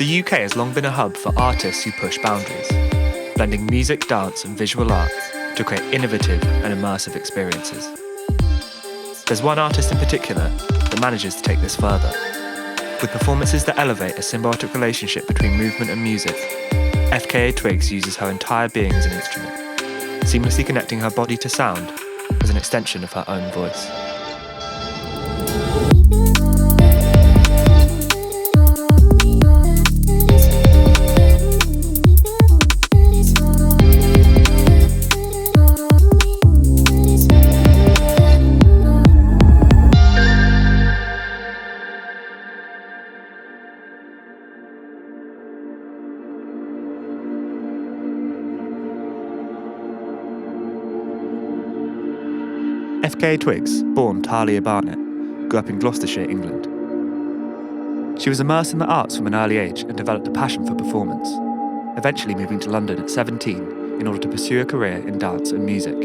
The UK has long been a hub for artists who push boundaries, blending music, dance and visual art to create innovative and immersive experiences. There's one artist in particular that manages to take this further. With performances that elevate a symbiotic relationship between movement and music, FKA Twigs uses her entire being as an instrument, seamlessly connecting her body to sound as an extension of her own voice. FKA Twigs, born Talia Barnett, grew up in Gloucestershire, England. She was immersed in the arts from an early age and developed a passion for performance, eventually moving to London at 17 in order to pursue a career in dance and music.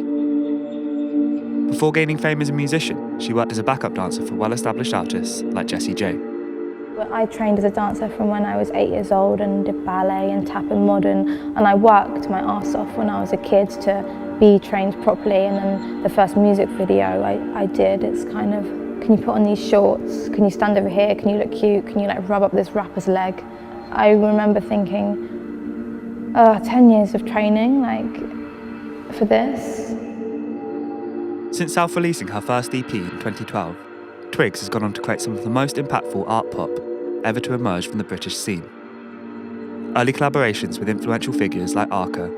Before gaining fame as a musician, she worked as a backup dancer for well-established artists like Jessie J. I trained as a dancer from when I was 8 years old and did ballet and tap and modern, and I worked my arse off when I was a kid to be trained properly. And then the first music video I did, it's kind of, can you put on these shorts? Can you stand over here? Can you look cute? Can you like rub up this rapper's leg? I remember thinking, 10 years of training, like, for this? Since self-releasing her first EP in 2012, Twigs has gone on to create some of the most impactful art pop ever to emerge from the British scene. Early collaborations with influential figures like Arca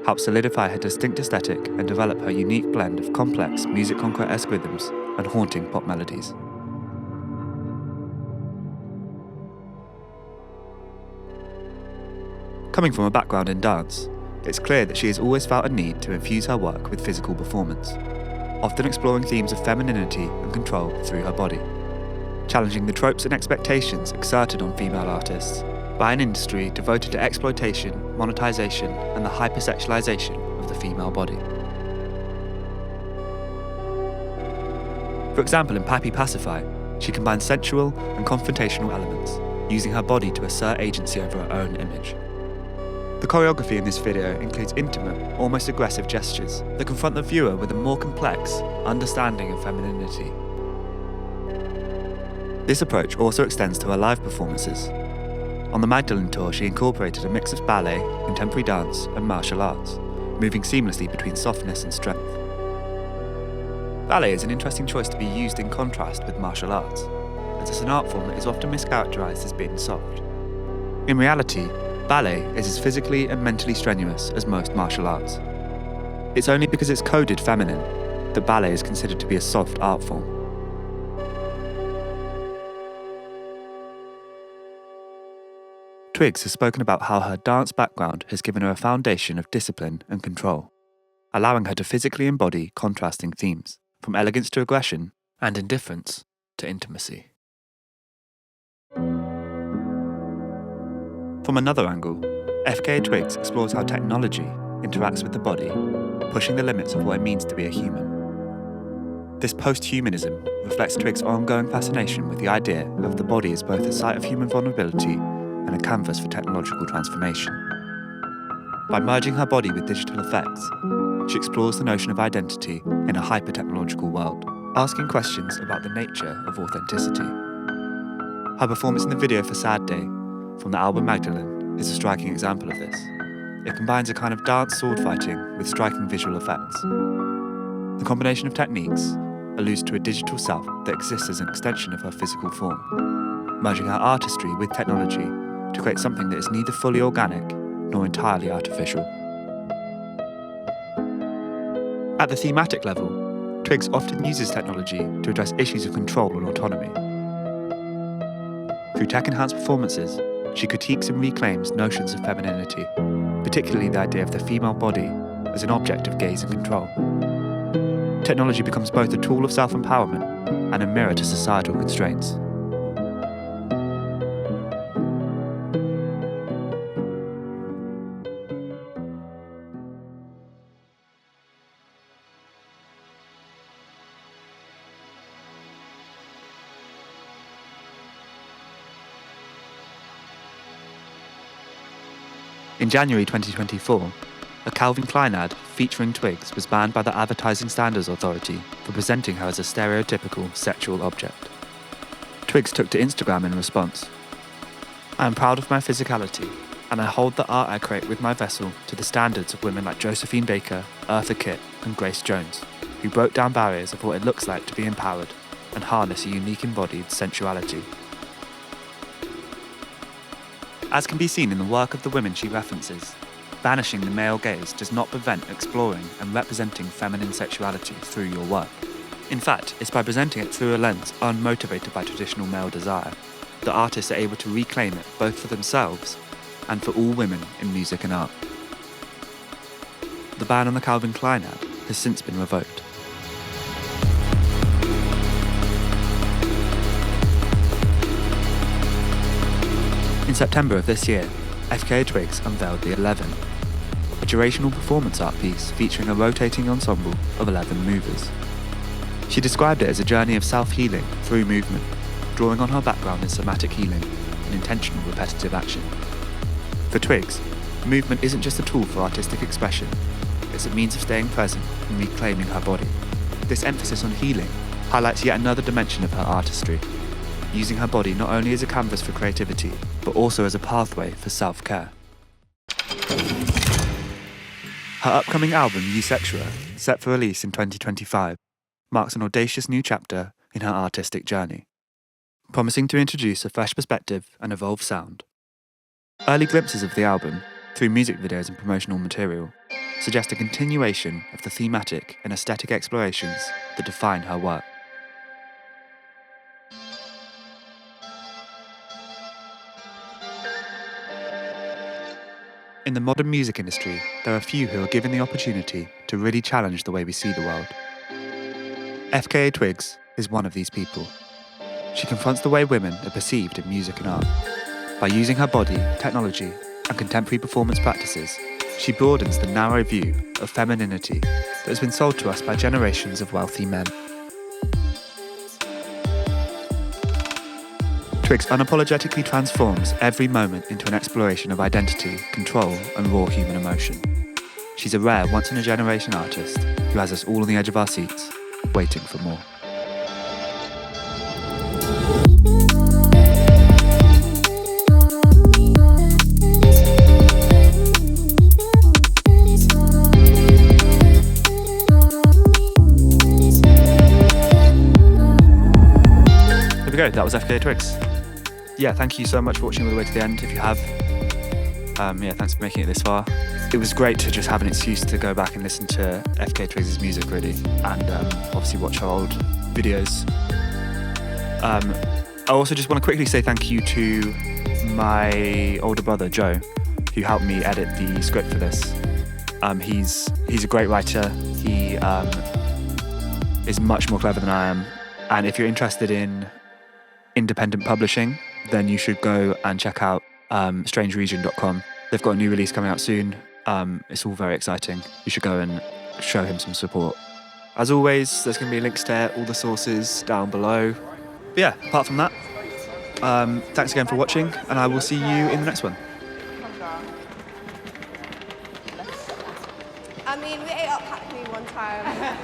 helped solidify her distinct aesthetic and develop her unique blend of complex music conquest-esque rhythms and haunting pop melodies. Coming from a background in dance, it's clear that she has always felt a need to infuse her work with physical performance, often exploring themes of femininity and control through her body, challenging the tropes and expectations exerted on female artists by an industry devoted to exploitation, monetization, and the hypersexualization of the female body. For example, in Papi Pacify, she combines sensual and confrontational elements, using her body to assert agency over her own image. The choreography in this video includes intimate, almost aggressive gestures that confront the viewer with a more complex understanding of femininity. This approach also extends to her live performances. On the Magdalene tour, she incorporated a mix of ballet, contemporary dance, and martial arts, moving seamlessly between softness and strength. Ballet is an interesting choice to be used in contrast with martial arts, as it's an art form that is often mischaracterized as being soft. In reality, ballet is as physically and mentally strenuous as most martial arts. It's only because it's coded feminine that ballet is considered to be a soft art form. Twigs has spoken about how her dance background has given her a foundation of discipline and control, allowing her to physically embody contrasting themes, from elegance to aggression, and indifference to intimacy. From another angle, FKA Twigs explores how technology interacts with the body, pushing the limits of what it means to be a human. This post-humanism reflects Twigs' ongoing fascination with the idea of the body as both a site of human vulnerability and a canvas for technological transformation. By merging her body with digital effects, she explores the notion of identity in a hyper-technological world, asking questions about the nature of authenticity. Her performance in the video for Sad Day from the album Magdalene is a striking example of this. It combines a kind of dance sword fighting with striking visual effects. The combination of techniques alludes to a digital self that exists as an extension of her physical form, merging her artistry with technology to create something that is neither fully organic nor entirely artificial. At the thematic level, Twigs often uses technology to address issues of control and autonomy. Through tech-enhanced performances, she critiques and reclaims notions of femininity, particularly the idea of the female body as an object of gaze and control. Technology becomes both a tool of self-empowerment and a mirror to societal constraints. In January 2024, a Calvin Klein ad featuring Twigs was banned by the Advertising Standards Authority for presenting her as a stereotypical sexual object. Twigs took to Instagram in response. "I am proud of my physicality, and I hold the art I create with my vessel to the standards of women like Josephine Baker, Eartha Kitt, and Grace Jones, who broke down barriers of what it looks like to be empowered and harness a unique embodied sensuality." As can be seen in the work of the women she references, banishing the male gaze does not prevent exploring and representing feminine sexuality through your work. In fact, it's by presenting it through a lens unmotivated by traditional male desire that artists are able to reclaim it both for themselves and for all women in music and art. The ban on the Calvin Klein ad has since been revoked. In September of this year, FKA Twigs unveiled The 11, a durational performance art piece featuring a rotating ensemble of 11 movers. She described it as a journey of self-healing through movement, drawing on her background in somatic healing and intentional repetitive action. For Twigs, movement isn't just a tool for artistic expression, it's a means of staying present and reclaiming her body. This emphasis on healing highlights yet another dimension of her artistry, using her body not only as a canvas for creativity, but also as a pathway for self-care. Her upcoming album, Eusexua, set for release in 2025, marks an audacious new chapter in her artistic journey, promising to introduce a fresh perspective and evolved sound. Early glimpses of the album, through music videos and promotional material, suggest a continuation of the thematic and aesthetic explorations that define her work. In the modern music industry, there are few who are given the opportunity to really challenge the way we see the world. FKA Twigs is one of these people. She confronts the way women are perceived in music and art. By using her body, technology, and contemporary performance practices, she broadens the narrow view of femininity that has been sold to us by generations of wealthy men. Twigs unapologetically transforms every moment into an exploration of identity, control, and raw human emotion. She's a rare, once-in-a-generation artist who has us all on the edge of our seats, waiting for more. There we go, that was FKA Twigs. Yeah, thank you so much for watching all the way to the end, if you have. Thanks for making it this far. It was great to just have an excuse to go back and listen to FKA Twigs' music, really, and obviously watch her old videos. I also just want to quickly say thank you to my older brother, Joe, who helped me edit the script for this. He's a great writer. He is much more clever than I am. And if you're interested in independent publishing, then you should go and check out strangeregion.com. They've got a new release coming out soon. It's all very exciting. You should go and show him some support. As always, there's going to be links to all the sources down below. But yeah, apart from that, thanks again for watching, and I will see you in the next one. I mean, we ate up Hackney one time.